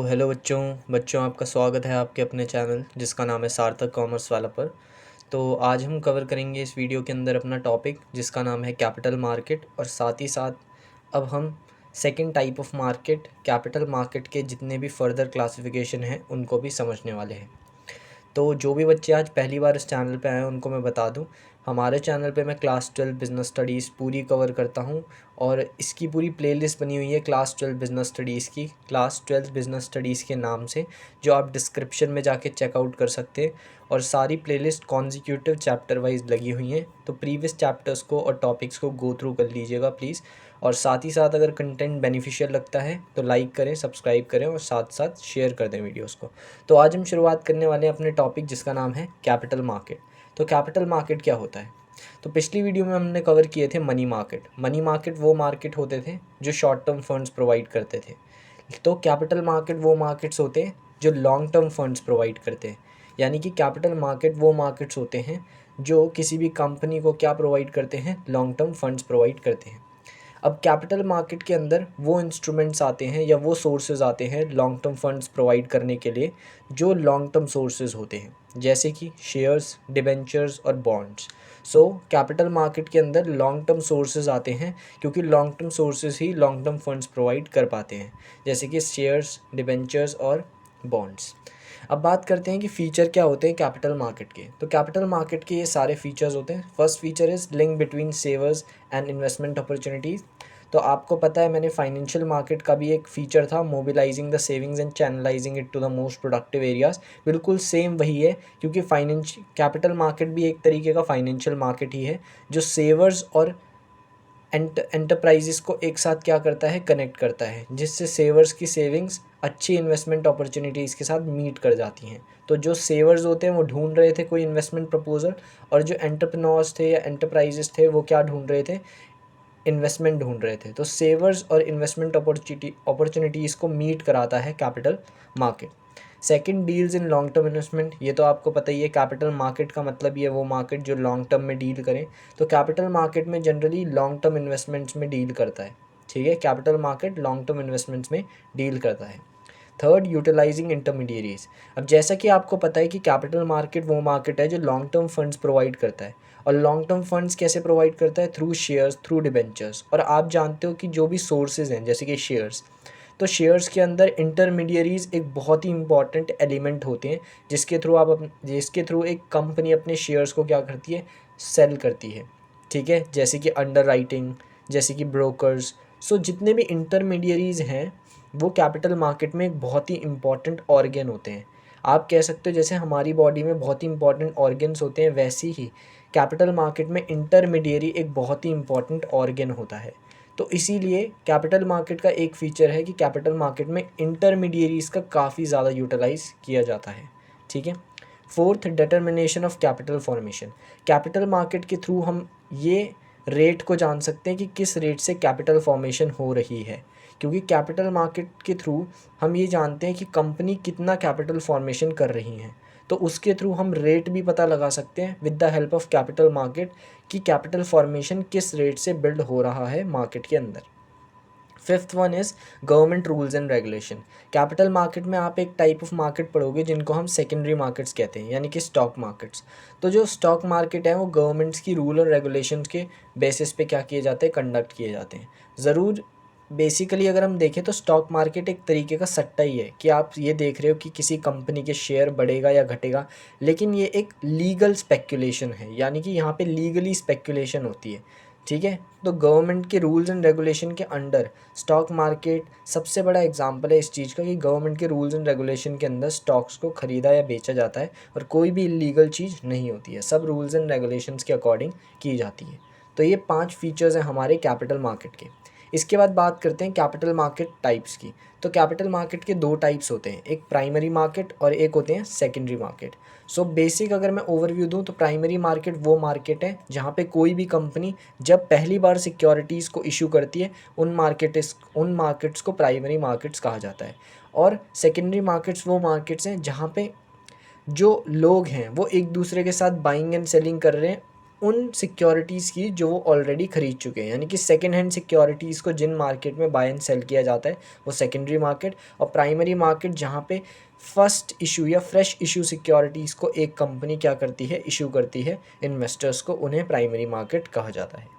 Hello बच्चों आपका स्वागत है आपके अपने चैनल जिसका नाम है सार्थक कॉमर्स वाला पर। तो आज हम कवर करेंगे इस वीडियो के अंदर अपना टॉपिक जिसका नाम है कैपिटल मार्केट, और साथ ही साथ अब हम second type of market capital market के जितने भी फर्दर क्लासिफिकेशन हैं उनको भी समझने वाले हैं। तो जो भी बच्चे आज पहली बार इस चैनल पे आए हैं उनको मैं बता दूं, हमारे चैनल पे मैं क्लास 12 बिज़नेस स्टडीज़ पूरी कवर करता हूं, और इसकी पूरी प्लेलिस्ट बनी हुई है क्लास 12 बिज़नेस स्टडीज़ की, क्लास 12 बिज़नेस स्टडीज़ के नाम से, जो आप डिस्क्रिप्शन में जाके चेकआउट कर सकते हैं। और सारी प्लेलिस्ट कॉन्जिक्यूटिव चैप्टर वाइज लगी हुई हैं, तो प्रीवियस चैप्टर्स को और टॉपिक्स को गो थ्रू कर लीजिएगा प्लीज़। और साथ ही साथ अगर कंटेंट बेनिफिशियल लगता है तो लाइक करें, सब्सक्राइब करें और साथ साथ शेयर कर दें वीडियोस को। तो आज हम शुरुआत करने वाले हैं अपने टॉपिक जिसका नाम है कैपिटल मार्केट। तो कैपिटल मार्केट क्या होता है? तो पिछली वीडियो में हमने कवर किए थे मनी मार्केट। मनी मार्केट वो मार्केट होते थे जो शॉर्ट टर्म फंड्स प्रोवाइड करते थे। तो कैपिटल मार्केट वो मार्केट्स होते हैं जो लॉन्ग टर्म फंड्स प्रोवाइड करते हैं। यानी कि कैपिटल मार्केट वो मार्केट्स होते हैं जो किसी भी कंपनी को क्या प्रोवाइड करते हैं, लॉन्ग टर्म फंड्स प्रोवाइड करते हैं। अब कैपिटल मार्केट के अंदर वो इंस्ट्रूमेंट्स आते हैं या वो सोर्सेज आते हैं लॉन्ग टर्म फंड्स प्रोवाइड करने के लिए, जो लॉन्ग टर्म सोर्सेज होते हैं, जैसे कि शेयर्स, डिबेंचर्स और बॉन्ड्स। सो कैपिटल मार्केट के अंदर लॉन्ग टर्म सोर्सेज आते हैं क्योंकि लॉन्ग टर्म सोर्सेज ही लॉन्ग टर्म फंड्स प्रोवाइड कर पाते हैं, जैसे कि शेयर्स, डिबेंचर्स और बॉन्ड्स। अब बात करते हैं कि फ़ीचर क्या होते हैं कैपिटल मार्केट के। तो कैपिटल मार्केट के ये सारे फीचर्स होते हैं। First feature is link between सेवर्स and investment opportunities. तो आपको पता है, मैंने फाइनेंशियल मार्केट का भी एक फ़ीचर था, mobilising the savings and channelising it to the most productive areas. बिल्कुल सेम वही है, क्योंकि कैपिटल मार्केट भी एक तरीके का फाइनेंशियल मार्केट ही है जो सेवर्स और एंटरप्राइजेस को एक साथ क्या करता है, कनेक्ट करता है, जिससे सेवर्स की सेविंग्स अच्छी इन्वेस्टमेंट अपॉर्चुनिटीज़ के साथ मीट कर जाती हैं। तो जो सेवर्स होते हैं वो ढूंढ रहे थे कोई इन्वेस्टमेंट प्रपोजल, और जो एंटरप्रेन्योर्स थे या एंटरप्राइजेस थे वो क्या ढूंढ रहे थे, इन्वेस्टमेंट ढूंढ रहे थे। तो सेवर्स और इन्वेस्टमेंट अपॉर्चुनिटीज़ को मीट कराता है capital market. Second, deals in long term investment. ये तो आपको पता ही है, कैपिटल मार्केट का मतलब ये वो मार्केट जो लॉन्ग टर्म में डील करें। तो कैपिटल मार्केट में जनरली लॉन्ग टर्म इन्वेस्टमेंट्स में डील करता है। ठीक है, capital market long term investments में डील करता है। Third, utilising intermediaries. अब जैसा कि आपको पता है कि कैपिटल मार्केट वो मार्केट है जो लॉन्ग टर्म फंड्स प्रोवाइड करता है। और लॉन्ग टर्म फंड्स कैसे प्रोवाइड करता है? Through shares, through debentures. और आप जानते हो कि जो भी सोर्सेज हैं जैसे कि शेयर्स, तो शेयर्स के अंदर इंटरमीडियरीज एक बहुत ही इंपॉर्टेंट एलिमेंट होते हैं, जिसके थ्रू एक कंपनी अपने शेयर्स को क्या करती है, सेल करती है। ठीक है, जैसे कि अंडर राइटिंग, जैसे कि ब्रोकर्स। सो जितने भी इंटरमीडियरीज हैं वो कैपिटल मार्केट में एक बहुत ही इंपॉर्टेंट ऑर्गन होते हैं। आप कह सकते हो जैसे हमारी बॉडी में बहुत ही इंपॉर्टेंट ऑर्गन्स होते हैं, वैसे ही कैपिटल मार्केट में इंटरमीडियरी एक बहुत ही इंपॉर्टेंट ऑर्गन होता है। तो इसीलिए कैपिटल मार्केट का एक फ़ीचर है कि कैपिटल मार्केट में इंटरमीडियरीज़ का काफ़ी ज़्यादा यूटिलाइज़ किया जाता है। ठीक है। Fourth, determination of capital formation. Capital market के थ्रू हम ये रेट को जान सकते हैं कि किस रेट से कैपिटल फॉर्मेशन हो रही है, क्योंकि कैपिटल मार्केट के थ्रू हम ये जानते हैं कि कंपनी कितना कैपिटल फॉर्मेशन कर रही हैं। तो उसके थ्रू हम रेट भी पता लगा सकते हैं with the help of capital market कि कैपिटल फॉर्मेशन किस रेट से बिल्ड हो रहा है मार्केट के अंदर। Fifth one is government rules and regulation. Capital market में आप एक टाइप ऑफ मार्केट पढ़ोगे जिनको हम सेकेंडरी मार्केट्स कहते हैं, यानी कि स्टॉक मार्केट्स। तो जो स्टॉक मार्केट है वो गवर्नमेंट्स की रूल और रेगुलेशंस के बेसिस पे क्या किए जाते हैं, कंडक्ट किए जाते हैं। ज़रूर बेसिकली अगर हम देखें तो स्टॉक मार्केट एक तरीके का सट्टा ही है कि आप ये देख रहे हो कि किसी कंपनी के शेयर बढ़ेगा या घटेगा, लेकिन ये एक लीगल स्पेक्यूलेशन है, यानी कि यहाँ पे लीगली स्पेक्यूलेशन होती है। ठीक है, तो गवर्नमेंट के रूल्स एंड रेगुलेशन के अंडर स्टॉक मार्केट सबसे बड़ा एग्जांपल है इस चीज़ का कि गवर्नमेंट के रूल्स एंड रेगुलेशन के अंदर स्टॉक्स को ख़रीदा या बेचा जाता है, और कोई भी इलीगल चीज़ नहीं होती है, सब रूल्स एंड रेगुलेशंस के अकॉर्डिंग की जाती है। तो ये 5 फीचर्स हैं हमारे कैपिटल मार्केट के। इसके बाद बात करते हैं कैपिटल मार्केट टाइप्स की। तो कैपिटल मार्केट के 2 टाइप्स होते हैं, एक प्राइमरी मार्केट और एक होते हैं सेकेंडरी मार्केट। सो बेसिक अगर मैं ओवरव्यू दूं तो प्राइमरी मार्केट वो मार्केट है जहां पे कोई भी कंपनी जब पहली बार सिक्योरिटीज़ को इशू करती है, उन मार्केट्स को प्राइमरी मार्केट्स कहा जाता है। और सेकेंडरी मार्केट्स वो मार्केट्स हैं जहाँ पे जो लोग हैं वो एक दूसरे के साथ बाइंग एंड सेलिंग कर रहे हैं उन सिक्योरिटीज़ की जो वो ऑलरेडी खरीद चुके हैं, यानी कि सेकेंड हैंड सिक्योरिटीज़ को जिन मार्केट में बाय एंड सेल किया जाता है वो सेकेंडरी मार्केट, और प्राइमरी मार्केट जहाँ पे फर्स्ट इशू या फ्रेश इशू सिक्योरिटीज़ को एक कंपनी क्या करती है, इशू करती है इन्वेस्टर्स को, उन्हें प्राइमरी मार्केट कहा जाता है।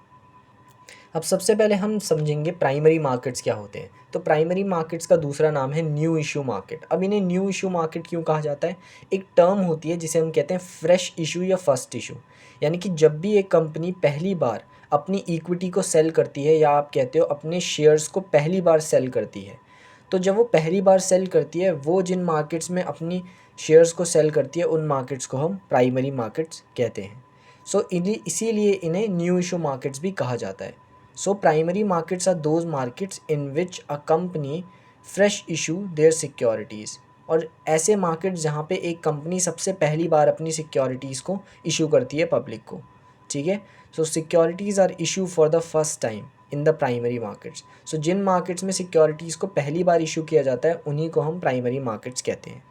अब सबसे पहले हम समझेंगे प्राइमरी मार्केट्स क्या होते हैं। तो प्राइमरी मार्केट्स का दूसरा नाम है न्यू इशू मार्केट। अब इन्हें न्यू इशू मार्केट क्यों कहा जाता है? एक टर्म होती है जिसे हम कहते हैं फ्रेश इशू या फर्स्ट इशू, यानी कि जब भी एक कंपनी पहली बार अपनी इक्विटी को सेल करती है, या आप कहते हो अपने शेयर्स को पहली बार सेल करती है, तो जब वो पहली बार सेल करती है, वो जिन मार्केट्स में अपनी शेयर्स को सेल करती है उन मार्केट्स को हम प्राइमरी मार्केट्स कहते हैं। सो इसीलिए इन्हें न्यू इशू मार्केट्स भी कहा जाता है। So primary markets are those markets in which a company fresh issue their securities, और ऐसे मार्केट्स जहाँ पे एक कंपनी सबसे पहली बार अपनी सिक्योरिटीज़ को इशू करती है पब्लिक को, ठीक है। So securities are issue for the first time in the primary markets. So जिन मार्केट्स में सिक्योरिटीज़ को पहली बार इशू किया जाता है उन्हीं को हम प्राइमरी मार्केट्स कहते हैं।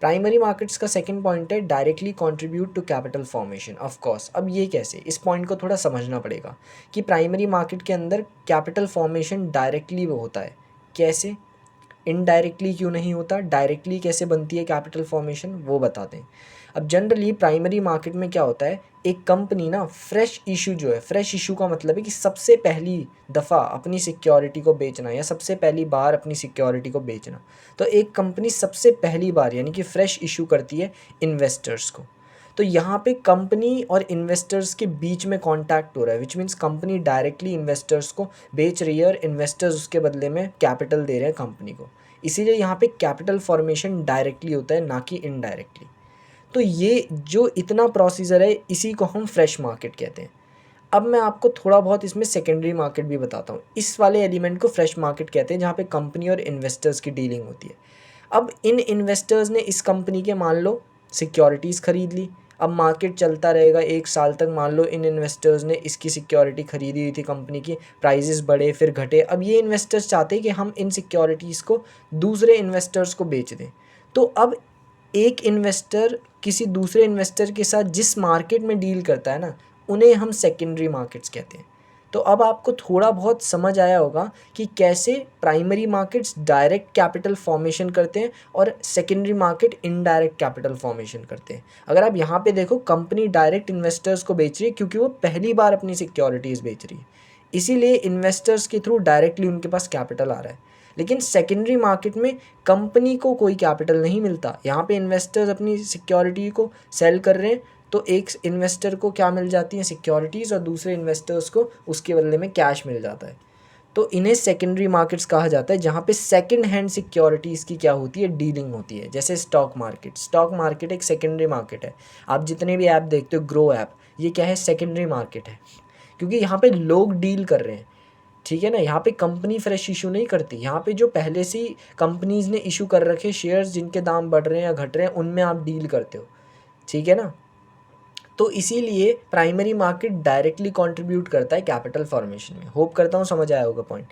प्राइमरी मार्केट्स का सेकंड पॉइंट है directly contribute to capital formation. Of course, अब ये कैसे, इस पॉइंट को थोड़ा समझना पड़ेगा कि प्राइमरी मार्केट के अंदर कैपिटल फॉर्मेशन डायरेक्टली वो होता है, कैसे, इनडायरेक्टली क्यों नहीं होता, डायरेक्टली कैसे बनती है कैपिटल फॉर्मेशन, वो बताते हैं। अब जनरली प्राइमरी मार्केट में क्या होता है, एक कंपनी ना फ्रेश इशू जो है, फ्रेश इशू का मतलब है कि सबसे पहली दफ़ा अपनी सिक्योरिटी को बेचना या सबसे पहली बार अपनी सिक्योरिटी को बेचना। तो एक कंपनी सबसे पहली बार यानी कि फ्रेश इशू करती है इन्वेस्टर्स को। तो यहाँ पे कंपनी और इन्वेस्टर्स के बीच में कॉन्टैक्ट हो रहा है, which means company directly investors को बेच रही है और इन्वेस्टर्स उसके बदले में कैपिटल दे रहे हैं कंपनी को। इसीलिए यहाँ पे कैपिटल फॉर्मेशन डायरेक्टली होता है, ना कि इनडायरेक्टली। तो ये जो इतना प्रोसीजर है इसी को हम फ्रेश मार्केट कहते हैं। अब मैं आपको थोड़ा बहुत इसमें सेकेंडरी मार्केट भी बताता हूँ। इस वाले एलिमेंट को फ्रेश मार्केट कहते हैं जहाँ पे कंपनी और इन्वेस्टर्स की डीलिंग होती है। अब इन इन्वेस्टर्स ने इस कंपनी के मान लो सिक्योरिटीज़ खरीद ली। अब मार्केट चलता रहेगा 1 साल तक, मान लो इन इन्वेस्टर्स ने इसकी सिक्योरिटी खरीदी हुई थी कंपनी की, प्राइजेस बढ़े फिर घटे। अब ये इन्वेस्टर्स चाहते हैं कि हम इन सिक्योरिटीज़ को दूसरे इन्वेस्टर्स को बेच दें। तो अब एक इन्वेस्टर किसी दूसरे इन्वेस्टर के साथ जिस मार्केट में डील करता है ना, उन्हें हम सेकेंडरी मार्केट्स कहते हैं। तो अब आपको थोड़ा बहुत समझ आया होगा कि कैसे primary markets direct capital formation करते हैं और secondary market indirect capital formation करते हैं। अगर आप यहाँ पे देखो, कंपनी डायरेक्ट इन्वेस्टर्स को बेच रही है क्योंकि वो पहली बार अपनी सिक्योरिटीज़ बेच रही है, इसीलिए इन्वेस्टर्स के थ्रू डायरेक्टली उनके पास कैपिटल आ रहा है। लेकिन सेकेंडरी मार्केट में कंपनी को कोई कैपिटल नहीं मिलता। यहाँ पे इन्वेस्टर्स अपनी सिक्योरिटी को सेल कर रहे हैं, तो एक इन्वेस्टर को क्या मिल जाती है, सिक्योरिटीज़, और दूसरे इन्वेस्टर्स को उसके बदले में कैश मिल जाता है। तो इन्हें सेकेंडरी मार्केट्स कहा जाता है, जहाँ पे सेकंड हैंड सिक्योरिटीज़ की क्या होती है, डीलिंग होती है। जैसे स्टॉक मार्केट, स्टॉक मार्केट एक सेकेंडरी मार्केट है। आप जितने भी ऐप देखते हो, ग्रो ऐप, ये क्या है, सेकेंडरी मार्केट है, क्योंकि यहाँ पे लोग डील कर रहे हैं, ठीक है ना। यहाँ पे कंपनी फ्रेश इशू नहीं करती। यहाँ पे जो पहले से ही कंपनीज़ ने इशू कर रखे शेयर्स, जिनके दाम बढ़ रहे हैं या घट रहे हैं, उनमें आप डील करते हो, ठीक है ना। तो इसीलिए प्राइमरी मार्केट डायरेक्टली कंट्रीब्यूट करता है कैपिटल फॉर्मेशन में। होप करता हूँ समझ आया होगा point.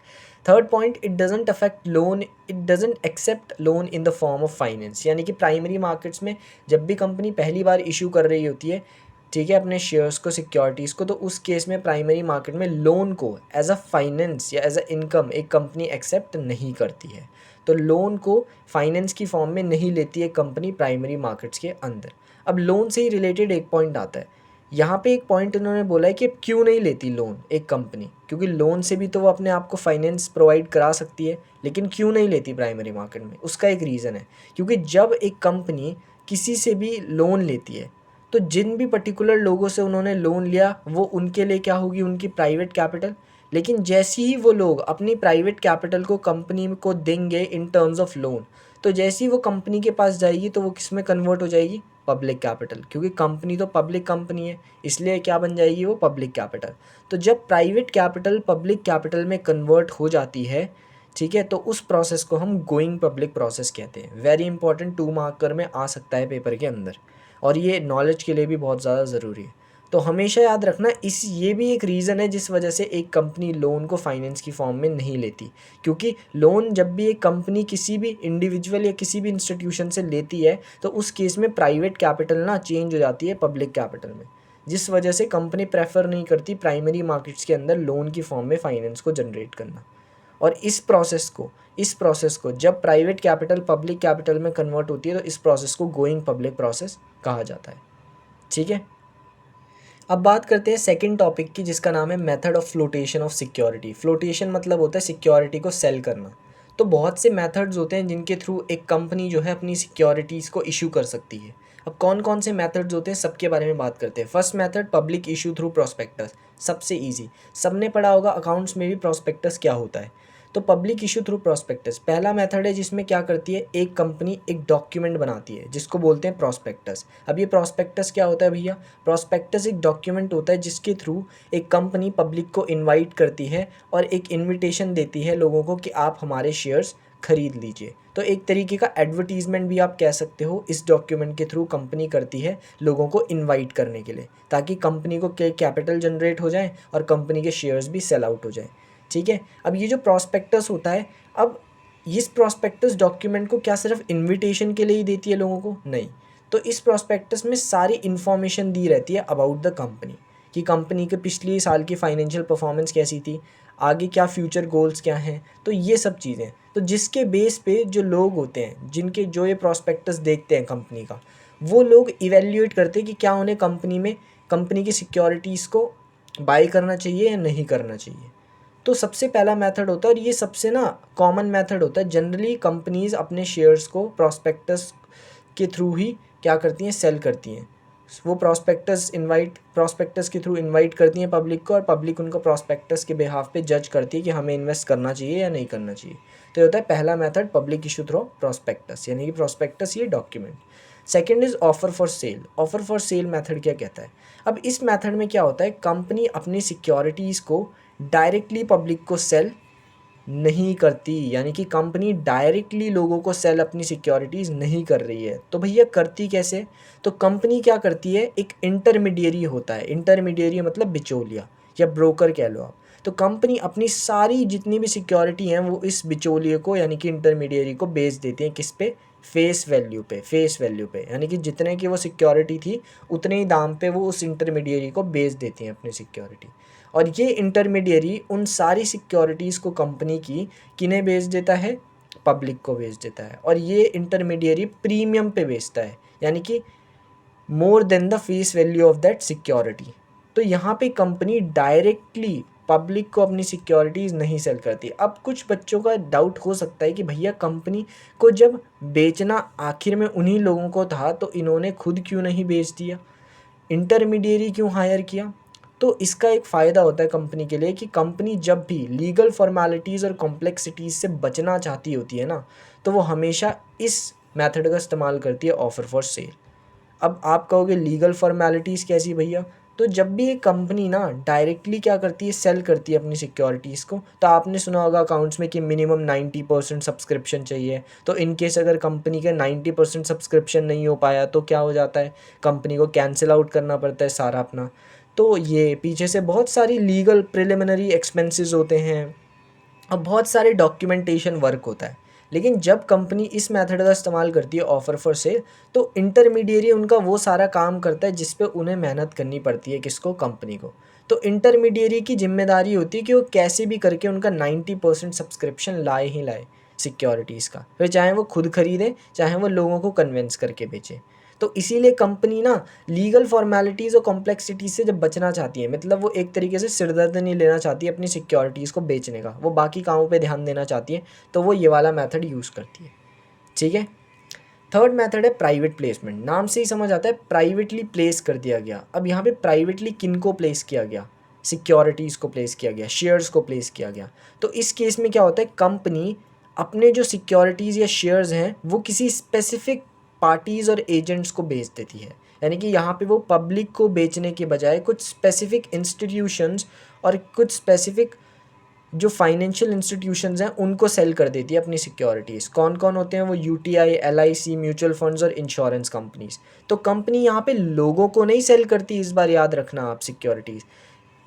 Third point, it doesn't affect loan, it doesn't accept loan in the form of finance. यानी कि प्राइमरी मार्केट्स में जब भी कंपनी पहली बार इशू कर रही होती है, ठीक है, अपने शेयर्स को, सिक्योरिटीज़ को, तो उस केस में प्राइमरी मार्केट में लोन को एज अ फाइनेंस या एज अ इनकम एक कंपनी एक्सेप्ट नहीं करती है। तो लोन को फाइनेंस की फॉर्म में नहीं लेती है कंपनी प्राइमरी मार्केट्स के अंदर। अब लोन से ही रिलेटेड एक पॉइंट आता है। यहाँ पे एक पॉइंट उन्होंने बोला है कि क्यों नहीं लेती लोन एक कंपनी, क्योंकि लोन से भी तो वो अपने आप को फाइनेंस प्रोवाइड करा सकती है, लेकिन क्यों नहीं लेती प्राइमरी मार्केट में। उसका एक रीज़न है, क्योंकि जब एक कंपनी किसी से भी लोन लेती है, तो जिन भी पर्टिकुलर लोगों से उन्होंने लोन लिया वो उनके लिए क्या होगी, उनकी प्राइवेट कैपिटल। लेकिन जैसे ही वो लोग अपनी प्राइवेट कैपिटल को कंपनी को देंगे इन टर्म्स ऑफ लोन, तो जैसे ही वो कंपनी के पास जाएगी तो वो किस में कन्वर्ट हो जाएगी, पब्लिक कैपिटल, क्योंकि कंपनी तो पब्लिक कंपनी है, इसलिए क्या बन जाएगी वो, पब्लिक कैपिटल। तो जब प्राइवेट कैपिटल पब्लिक कैपिटल में कन्वर्ट हो जाती है, ठीक है, तो उस प्रोसेस को हम गोइंग पब्लिक प्रोसेस कहते हैं। वेरी इंपॉर्टेंट, 2 मार्कर में आ सकता है पेपर के अंदर, और ये नॉलेज के लिए भी बहुत ज़्यादा ज़रूरी है। तो हमेशा याद रखना, ये भी एक रीज़न है जिस वजह से एक कंपनी लोन को फाइनेंस की फॉर्म में नहीं लेती, क्योंकि लोन जब भी एक कंपनी किसी भी इंडिविजुअल या किसी भी इंस्टीट्यूशन से लेती है, तो उस केस में प्राइवेट कैपिटल ना चेंज हो जाती है पब्लिक कैपिटल में। जिस वजह से कंपनी प्रेफर नहीं करती प्राइमरी मार्केट्स के अंदर लोन की फॉर्म में फाइनेंस को जनरेट करना। और इस प्रोसेस को जब प्राइवेट कैपिटल पब्लिक कैपिटल में कन्वर्ट होती है तो इस प्रोसेस को गोइंग पब्लिक प्रोसेस कहा जाता है। ठीक है, अब बात करते हैं सेकंड टॉपिक की, जिसका नाम है method of flotation of security. Flotation मतलब होता है सिक्योरिटी को सेल करना। तो बहुत से मेथड्स होते हैं जिनके थ्रू एक कंपनी जो है अपनी सिक्योरिटीज़ को इशू कर सकती है। अब कौन कौन से मेथड्स होते हैं सबके बारे में बात करते हैं। First method public issue through prospectus, सबसे ईजी, सबने पढ़ा होगा अकाउंट्स में भी प्रोस्पेक्टस क्या होता है। तो पब्लिक इशू थ्रू प्रोस्पेक्टस पहला मेथड है जिसमें क्या करती है, एक कंपनी एक डॉक्यूमेंट बनाती है जिसको बोलते हैं प्रोस्पेक्टस। अब ये प्रोस्पेक्टस क्या होता है भैया, प्रोस्पेक्टस एक डॉक्यूमेंट होता है जिसके थ्रू एक कंपनी पब्लिक को इनवाइट करती है और एक इनविटेशन देती है लोगों को कि आप हमारे शेयर्स खरीद लीजिए। तो एक तरीके का एडवर्टीजमेंट भी आप कह सकते हो, इस डॉक्यूमेंट के थ्रू कंपनी करती है लोगों को इनवाइट करने के लिए, ताकि कंपनी को कैपिटल जनरेट हो जाए और कंपनी के शेयर्स भी सेल आउट हो जाए। ठीक है, अब ये जो प्रॉस्पेक्टस होता है, अब इस प्रॉस्पेक्टस डॉक्यूमेंट को क्या सिर्फ इनविटेशन के लिए ही देती है लोगों को, नहीं। तो इस प्रॉस्पेक्टस में सारी इन्फॉर्मेशन दी रहती है अबाउट द कंपनी, कि कंपनी के पिछले साल की फाइनेंशियल परफॉर्मेंस कैसी थी, आगे क्या फ्यूचर गोल्स क्या हैं, तो ये सब चीज़ें। तो जिसके बेस पे जो लोग होते हैं जिनके जो ये प्रॉस्पेक्टस देखते हैं कंपनी का, वो लोग इवेल्युएट करते हैं कि क्या उन्हें कंपनी की सिक्योरिटीज़ को बाई करना चाहिए या नहीं करना चाहिए। तो सबसे पहला मेथड होता है, और ये सबसे ना कॉमन मेथड होता है, जनरली कंपनीज़ अपने शेयर्स को प्रॉस्पेक्टस के थ्रू ही क्या करती हैं, सेल करती हैं। वो प्रॉस्पेक्टस के थ्रू इनवाइट करती हैं पब्लिक को, और पब्लिक उनको प्रॉस्पेक्टस के बिहाफ पे जज करती है कि हमें इन्वेस्ट करना चाहिए या नहीं करना चाहिए। तो ये होता है पहला method, public issue through prospectus, यानी कि प्रॉस्पेक्टस ये document. Second is offer for sale. Offer for sale method क्या कहता है, अब इस मेथड में क्या होता है, कंपनी अपनी सिक्योरिटीज़ को डायरेक्टली पब्लिक को सेल नहीं करती, यानी कि कंपनी डायरेक्टली लोगों को सेल अपनी सिक्योरिटीज़ नहीं कर रही है। तो भैया करती कैसे, तो कंपनी क्या करती है, एक इंटरमीडियरी होता है, इंटरमीडियरी मतलब बिचौलिया या ब्रोकर कह लो आप। तो कंपनी अपनी सारी जितनी भी सिक्योरिटी हैं वो इस बिचौलिए को यानी कि इंटरमीडियरी को बेच देती हैं, किस पे, फेस वैल्यू पे, यानी कि जितने की वो सिक्योरिटी थी उतने ही दाम पे वो उस इंटरमीडियरी को बेच देती हैं अपनी सिक्योरिटी। और ये इंटरमीडियरी उन सारी सिक्योरिटीज़ को कंपनी की किन्हें बेच देता है, पब्लिक को बेच देता है। और ये इंटरमीडियरी प्रीमियम पे बेचता है, यानी कि more than the face value of that security. तो यहाँ पे कंपनी डायरेक्टली पब्लिक को अपनी सिक्योरिटीज़ नहीं सेल करती। अब कुछ बच्चों का डाउट हो सकता है कि भैया कंपनी को जब बेचना आखिर में उन्हीं लोगों को था तो इन्होंने खुद क्यों नहीं बेच दिया, इंटरमीडियरी क्यों हायर किया। तो इसका एक फ़ायदा होता है कंपनी के लिए कि कंपनी जब भी लीगल फॉर्मेलिटीज़ और कॉम्प्लेक्सिटीज़ से बचना चाहती होती है ना, तो वो हमेशा इस मेथड का इस्तेमाल करती है, ऑफ़र फॉर सेल। अब आप कहोगे लीगल फॉर्मेलिटीज़ कैसी भैया, तो जब भी एक कंपनी ना डायरेक्टली क्या करती है, सेल करती है अपनी सिक्योरिटीज़ को, तो आपने सुना होगा अकाउंट्स में कि मिनिमम 90% सब्सक्रिप्शन चाहिए। तो इन केस अगर कंपनी का 90% सब्सक्रिप्शन नहीं हो पाया तो क्या हो जाता है, कंपनी को कैंसिल आउट करना पड़ता है सारा अपना। तो ये पीछे से बहुत सारी लीगल प्रिलिमिनरी एक्सपेंसेस होते हैं और बहुत सारे डॉक्यूमेंटेशन वर्क होता है। लेकिन जब कंपनी इस मेथड का इस्तेमाल करती है, ऑफ़र फॉर सेल, तो इंटरमीडियरी उनका वो सारा काम करता है जिस पे उन्हें मेहनत करनी पड़ती है, किसको, कंपनी को। तो इंटरमीडियरी की जिम्मेदारी होती है कि वो कैसे भी करके उनका 90% सब्सक्रिप्शन लाए ही लाए सिक्योरिटीज़ का, फिर चाहे वो खुद खरीदें चाहे वो लोगों को कन्विंस करके बेचें। तो इसीलिए कंपनी ना लीगल फॉर्मेलिटीज़ और कॉम्प्लेक्सिटीज़ से जब बचना चाहती है, मतलब वो एक तरीके से सिरदर्द नहीं लेना चाहती अपनी सिक्योरिटीज़ को बेचने का, वो बाकी कामों पे ध्यान देना चाहती है, तो वो ये वाला मेथड यूज़ करती है। ठीक है, थर्ड मेथड है प्राइवेट प्लेसमेंट। नाम से ही समझ आता है प्राइवेटली प्लेस कर दिया गया। अब यहाँ पे प्राइवेटली किन को प्लेस किया गया, सिक्योरिटीज़ को प्लेस किया गया, शेयर्स को प्लेस किया गया। तो इस केस में क्या होता है, कंपनी अपने जो सिक्योरिटीज़ या शेयर्स हैं वो किसी स्पेसिफिक पार्टीज़ और एजेंट्स को बेच देती है। यानी कि यहाँ पे वो पब्लिक को बेचने के बजाय कुछ स्पेसिफिक इंस्टीट्यूशंस और कुछ स्पेसिफिक जो फाइनेंशियल इंस्टीट्यूशंस हैं उनको सेल कर देती है अपनी सिक्योरिटीज़। कौन कौन होते हैं वो, यूटीआई, एलआईसी, म्यूचुअल फंड्स और इंश्योरेंस कंपनीज। तो कंपनी यहाँ पे लोगों को नहीं सेल करती, इस बार याद रखना आप, सिक्योरिटीज़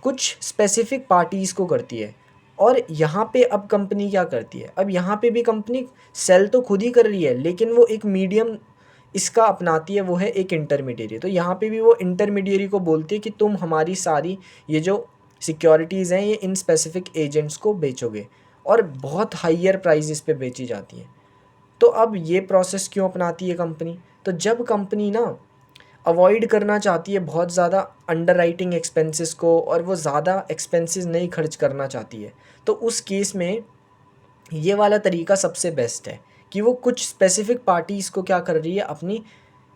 कुछ स्पेसिफिक पार्टीज़ को करती है। और यहाँ पे अब कंपनी क्या करती है, अब यहाँ पे भी कंपनी सेल तो खुद ही कर रही है, लेकिन वो इसका अपनाती है वो है एक इंटरमीडियरी। तो यहाँ पे भी वो इंटरमीडियरी को बोलती है कि तुम हमारी सारी ये जो सिक्योरिटीज़ हैं ये इन स्पेसिफिक एजेंट्स को बेचोगे, और बहुत हाइयर प्राइजेस पे बेची जाती हैं। तो अब ये प्रोसेस क्यों अपनाती है कंपनी? तो जब कंपनी ना अवॉइड करना चाहती है बहुत ज़्यादा अंडरराइटिंग एक्सपेंसेस को, और वो ज़्यादा एक्सपेंसेस नहीं खर्च करना चाहती है, तो उस केस में ये वाला तरीका सबसे बेस्ट है कि वो कुछ स्पेसिफिक पार्टीज़ को क्या कर रही है, अपनी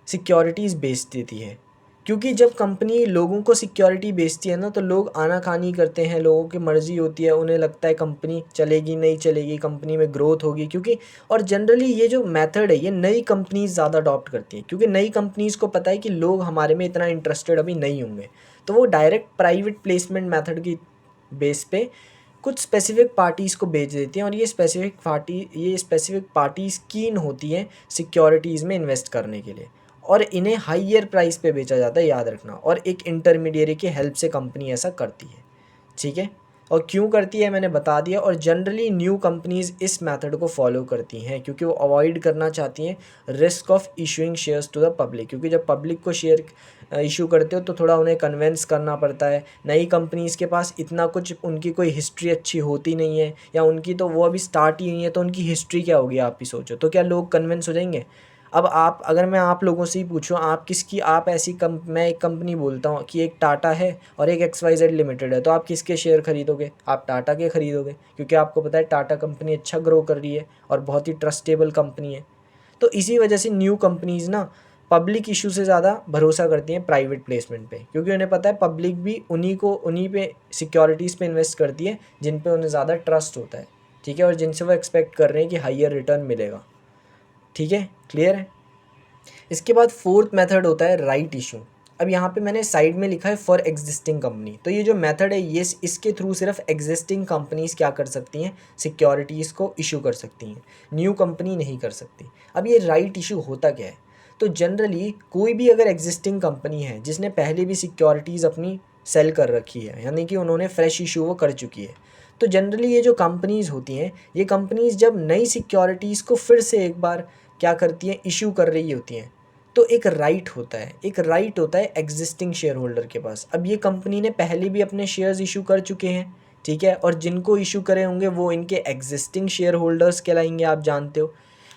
सिक्योरिटीज़ बेच देती है। क्योंकि जब कंपनी लोगों को सिक्योरिटी बेचती है ना, तो लोग आनाकानी करते हैं, लोगों की मर्ज़ी होती है, उन्हें लगता है कंपनी चलेगी नहीं चलेगी, कंपनी में ग्रोथ होगी। क्योंकि और जनरली ये जो मेथड है ये नई कंपनीज़ ज़्यादा अडॉप्ट करती हैं, क्योंकि नई कंपनीज़ को पता है कि लोग हमारे में इतना इंटरेस्टेड अभी नहीं होंगे, तो वो डायरेक्ट प्राइवेट प्लेसमेंट मेथड की बेस पे कुछ स्पेसिफिक पार्टीज़ को बेच देती हैं, और ये स्पेसिफिक पार्टीज़ कीन होती हैं सिक्योरिटीज़ में इन्वेस्ट करने के लिए, और इन्हें हाइयर प्राइस पे बेचा जाता है, याद रखना। और एक इंटरमीडियरी की हेल्प से कंपनी ऐसा करती है, ठीक है। और क्यों करती है मैंने बता दिया। और जनरली न्यू कंपनीज़ इस मेथड को फॉलो करती हैं क्योंकि वो अवॉइड करना चाहती हैं risk of issuing shares to the public, क्योंकि जब पब्लिक को शेयर इशू करते हो तो थोड़ा उन्हें कन्वेंस करना पड़ता है। नई कंपनीज़ के पास इतना कुछ, उनकी कोई हिस्ट्री अच्छी होती नहीं है, या उनकी तो वो अभी स्टार्ट ही नहीं है, तो उनकी हिस्ट्री क्या होगी आप ही सोचो। तो क्या लोग कन्वेंस हो जाएंगे? अब आप, अगर मैं आप लोगों से ही पूछूं, आप ऐसी मैं एक कंपनी बोलता हूँ कि एक टाटा है और एक XYZ लिमिटेड है, तो आप किसके शेयर खरीदोगे? आप टाटा के खरीदोगे, क्योंकि आपको पता है टाटा कंपनी अच्छा ग्रो कर रही है और बहुत ही ट्रस्टेबल कंपनी है। तो इसी वजह से न्यू कंपनीज़ ना पब्लिक इशू से ज़्यादा भरोसा करती हैं प्राइवेट प्लेसमेंट पे, क्योंकि उन्हें पता है पब्लिक भी उन्हीं पे सिक्योरिटीज़ पे इन्वेस्ट करती है जिन पे उन्हें ज़्यादा ट्रस्ट होता है, ठीक है, और जिनसे वो एक्सपेक्ट कर रहे हैं कि हाइयर रिटर्न मिलेगा। ठीक है, क्लियर है। इसके बाद फोर्थ मेथड होता है राइट इशू। अब यहाँ पे मैंने साइड में लिखा है फॉर एग्जिस्टिंग कंपनी। तो ये जो मेथड है ये इसके थ्रू सिर्फ एग्जिस्टिंग कंपनीज क्या कर सकती हैं, सिक्योरिटीज़ को इशू कर सकती हैं, न्यू कंपनी नहीं कर सकती। अब ये राइट इशू होता क्या है? तो जनरली कोई भी अगर एग्जिस्टिंग कंपनी है जिसने पहले भी सिक्योरिटीज़ अपनी सेल कर रखी है, यानी कि उन्होंने फ्रेश इशू वो कर चुकी है, तो जनरली ये जो कंपनीज़ होती हैं, ये कंपनीज़ जब नई सिक्योरिटीज़ को फिर से एक बार क्या करती हैं, इशू कर रही होती हैं, तो एक राइट होता है एग्जिस्टिंग शेयर होल्डर के पास। अब ये कंपनी ने पहले भी अपने शेयर्स इशू कर चुके हैं, ठीक है, और जिनको इशू करे होंगे वो इनके एग्जिस्टिंग शेयर होल्डर्स कहलाएंगे, आप जानते हो।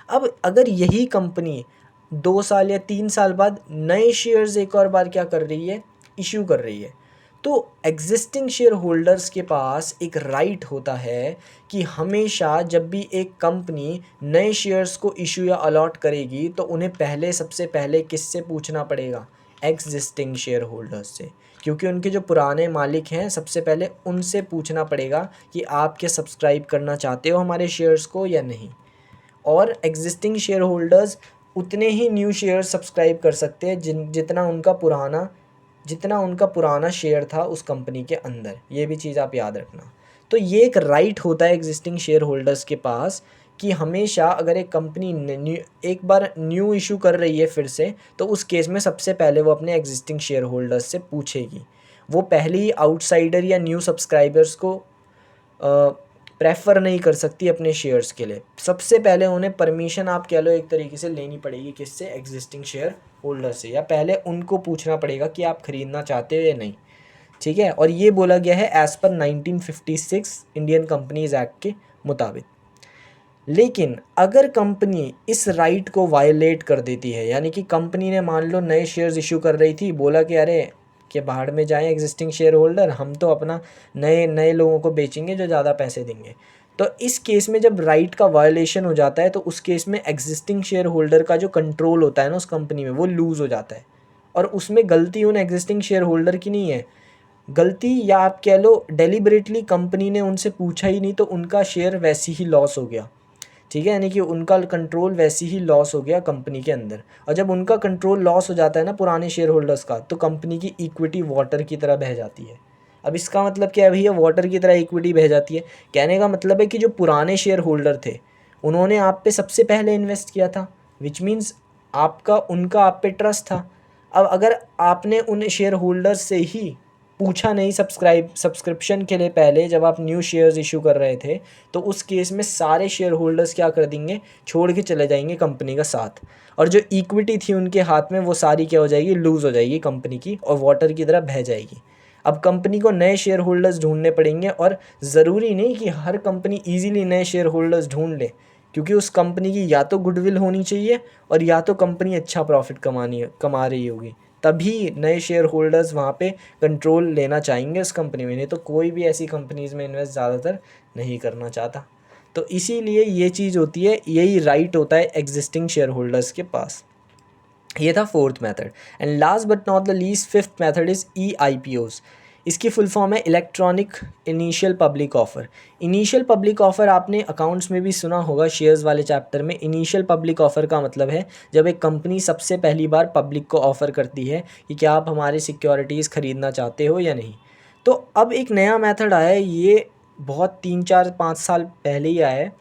अब अगर यही कंपनी 2 साल या 3 साल बाद नए शेयर्स एक और बार क्या कर रही है, इशू कर रही है, तो एग्जिस्टिंग शेयर होल्डर्स के पास एक राइट होता है कि हमेशा जब भी एक कंपनी नए शेयर्स को इशू या अलॉट करेगी तो उन्हें सबसे पहले किससे पूछना पड़ेगा, एग्जिस्टिंग शेयर होल्डर्स से, क्योंकि उनके जो पुराने मालिक हैं सबसे पहले उनसे पूछना पड़ेगा कि आप क्या सब्सक्राइब करना चाहते हो हमारे शेयर्स को या नहीं। और एग्जिस्टिंग शेयर होल्डर्स उतने ही न्यू शेयर सब्सक्राइब कर सकते हैं जितना उनका पुराना शेयर था उस कंपनी के अंदर। ये भी चीज़ आप याद रखना। तो ये एक राइट होता है एग्जिस्टिंग शेयर होल्डर्स के पास कि हमेशा अगर एक कंपनी एक बार न्यू इशू कर रही है फिर से, तो उस केस में सबसे पहले वो अपने एग्जिस्टिंग शेयर होल्डर्स से पूछेगी। वो पहले ही आउटसाइडर या न्यू सब्सक्राइबर्स को प्रेफर नहीं कर सकती अपने शेयर्स के लिए। सबसे पहले उन्हें परमिशन, आप कह लो एक तरीके से, लेनी पड़ेगी किससे, एग्जिस्टिंग शेयर होल्डर से, या पहले उनको पूछना पड़ेगा कि आप ख़रीदना चाहते हो या नहीं, ठीक है। और ये बोला गया है as per 1956 Indian companies act के मुताबिक। लेकिन अगर कंपनी इस राइट को वायलेट कर देती है, यानी कि कंपनी ने मान लो नए शेयर्स इशू कर रही थी, बोला कि अरे कि बाहर में जाएं एग्जिस्टिंग शेयर होल्डर, हम तो अपना नए लोगों को बेचेंगे जो ज़्यादा पैसे देंगे। तो इस केस में जब राइट का वायलेशन हो जाता है तो उस केस में एग्जिस्टिंग शेयर होल्डर का जो कंट्रोल होता है ना उस कंपनी में, वो लूज़ हो जाता है। और उसमें गलती उन एग्जिस्टिंग शेयर होल्डर की नहीं है, गलती या आप कह लो डेलिबरेटली कंपनी ने उनसे पूछा ही नहीं, तो उनका शेयर वैसे ही लॉस हो गया, ठीक है, यानी कि उनका कंट्रोल वैसे ही लॉस हो गया कंपनी के अंदर। और जब उनका कंट्रोल लॉस हो जाता है ना पुराने शेयर होल्डर्स का, तो कंपनी की इक्विटी वाटर की तरह बह जाती है। अब इसका मतलब क्या है भैया, वाटर की तरह इक्विटी बह जाती है? कहने का मतलब है कि जो पुराने शेयर होल्डर थे उन्होंने आप पे सबसे पहले इन्वेस्ट किया था, विच मीन्स उनका आप पे ट्रस्ट था। अब अगर आपने उन शेयर होल्डर्स से ही पूछा नहीं सब्सक्रिप्शन के लिए पहले जब आप न्यू शेयर्स इशू कर रहे थे, तो उस केस में सारे शेयर होल्डर्स क्या कर देंगे, छोड़ के चले जाएंगे कंपनी का साथ, और जो इक्विटी थी उनके हाथ में वो सारी क्या हो जाएगी, लूज़ हो जाएगी कंपनी की, और वाटर की तरह बह जाएगी। अब कंपनी को नए शेयर होल्डर्स ढूंढने पड़ेंगे, और ज़रूरी नहीं कि हर कंपनी ईजिली नए शेयर होल्डर्स ढूंढ ले, क्योंकि उस कंपनी की या तो गुडविल होनी चाहिए और या तो कंपनी अच्छा प्रॉफिट कमा रही होगी, तभी नए शेयर होल्डर्स वहाँ पे कंट्रोल लेना चाहेंगे उस कंपनी में, नहीं तो कोई भी ऐसी कंपनीज़ में इन्वेस्ट ज़्यादातर नहीं करना चाहता। तो इसीलिए ये चीज़ होती है, यही राइट होता है एग्जिस्टिंग शेयर होल्डर्स के पास। ये था fourth method. And last but not the least, fifth method is EIPOs। इसकी फुल फॉर्म है electronic initial public offer. Initial public offer आपने अकाउंट्स में भी सुना होगा, शेयर्स वाले चैप्टर में। इनिशियल पब्लिक ऑफ़र का मतलब है जब एक कंपनी सबसे पहली बार पब्लिक को ऑफ़र करती है कि क्या आप हमारी सिक्योरिटीज़ ख़रीदना चाहते हो या नहीं। तो अब एक नया मेथड आया है, ये बहुत 3-4-5 साल पहले ही आया है,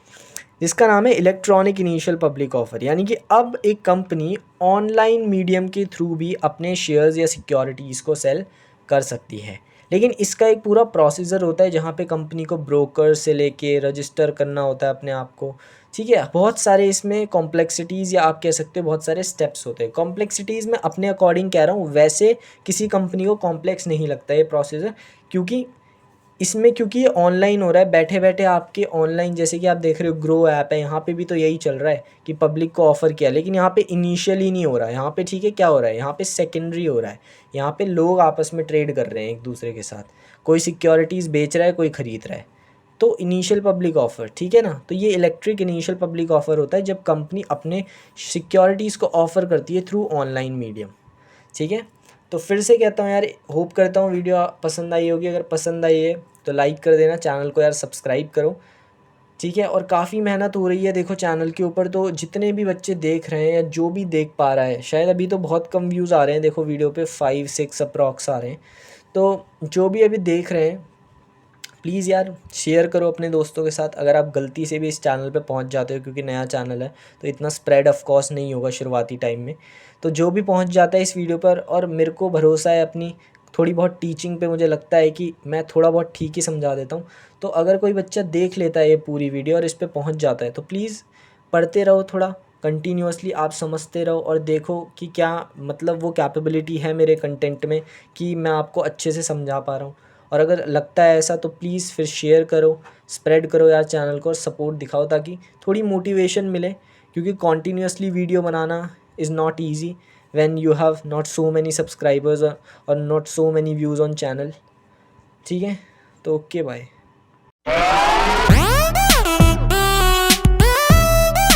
जिसका नाम है इलेक्ट्रॉनिक इनिशियल पब्लिक ऑफ़र। यानी कि अब एक कंपनी ऑनलाइन मीडियम के थ्रू भी अपने शेयर्स या सिक्योरिटीज़ को सेल कर सकती है, लेकिन इसका एक पूरा प्रोसीजर होता है जहाँ पे कंपनी को ब्रोकर से लेके रजिस्टर करना होता है अपने आप को, ठीक है। बहुत सारे इसमें कॉम्प्लेक्सिटीज़ या आप कह सकते हो बहुत सारे स्टेप्स होते हैं। कॉम्प्लेक्सिटीज़ मैं अपने अकॉर्डिंग कह रहा हूँ, वैसे किसी कंपनी को कॉम्प्लेक्स नहीं लगता ये प्रोसीजर, क्योंकि ये ऑनलाइन हो रहा है, बैठे बैठे आपके ऑनलाइन, जैसे कि आप देख रहे हो ग्रो ऐप है, यहाँ पे भी तो यही चल रहा है कि पब्लिक को ऑफ़र किया, लेकिन यहाँ पे इनिशियली नहीं हो रहा है। यहाँ पे ठीक है क्या हो रहा है, यहाँ पे सेकेंडरी हो रहा है, यहाँ पे लोग आपस में ट्रेड कर रहे हैं एक दूसरे के साथ, कोई सिक्योरिटीज़ बेच रहा है, कोई ख़रीद रहा है, तो इनिशियल पब्लिक ऑफ़र, ठीक है ना। तो ये इलेक्ट्रिक इनिशियल पब्लिक ऑफ़र होता है जब कंपनी अपने सिक्योरिटीज़ को ऑफ़र करती है थ्रू ऑनलाइन मीडियम, ठीक है। तो फिर से कहता हूँ यार, होप करता हूँ वीडियो पसंद आई होगी। अगर पसंद आई है तो लाइक कर देना, चैनल को यार सब्सक्राइब करो, ठीक है। और काफ़ी मेहनत हो रही है देखो चैनल के ऊपर, तो जितने भी बच्चे देख रहे हैं या जो भी देख पा रहा है, शायद अभी तो बहुत कम व्यूज़ आ रहे हैं, देखो वीडियो पे 5-6 अप्रॉक्स आ रहे हैं, तो जो भी अभी देख रहे हैं प्लीज़ यार शेयर करो अपने दोस्तों के साथ। अगर आप गलती से भी इस चैनल पे पहुंच जाते हो, क्योंकि नया चैनल है तो इतना स्प्रेड ऑफ कोर्स नहीं होगा शुरुआती टाइम में, तो जो भी पहुंच जाता है इस वीडियो पर, और मेरे को भरोसा है अपनी थोड़ी बहुत टीचिंग पे, मुझे लगता है कि मैं थोड़ा बहुत ठीक ही समझा देता हूँ, तो अगर कोई बच्चा देख लेता है ये पूरी वीडियो और इस पर पहुँच जाता है, तो प्लीज़ पढ़ते रहो थोड़ा कंटिन्यूअसली, आप समझते रहो और देखो कि क्या मतलब वो कैपेबिलिटी है मेरे कंटेंट में कि मैं आपको अच्छे से समझा पा रहा हूँ। और अगर लगता है ऐसा तो प्लीज़ फिर शेयर करो, स्प्रेड करो यार चैनल को, और सपोर्ट दिखाओ ताकि थोड़ी मोटिवेशन मिले, क्योंकि कॉन्टीन्यूसली वीडियो बनाना is not easy when you have not so many subscribers और not so many views on channel, ठीक है। तो ओके बाय।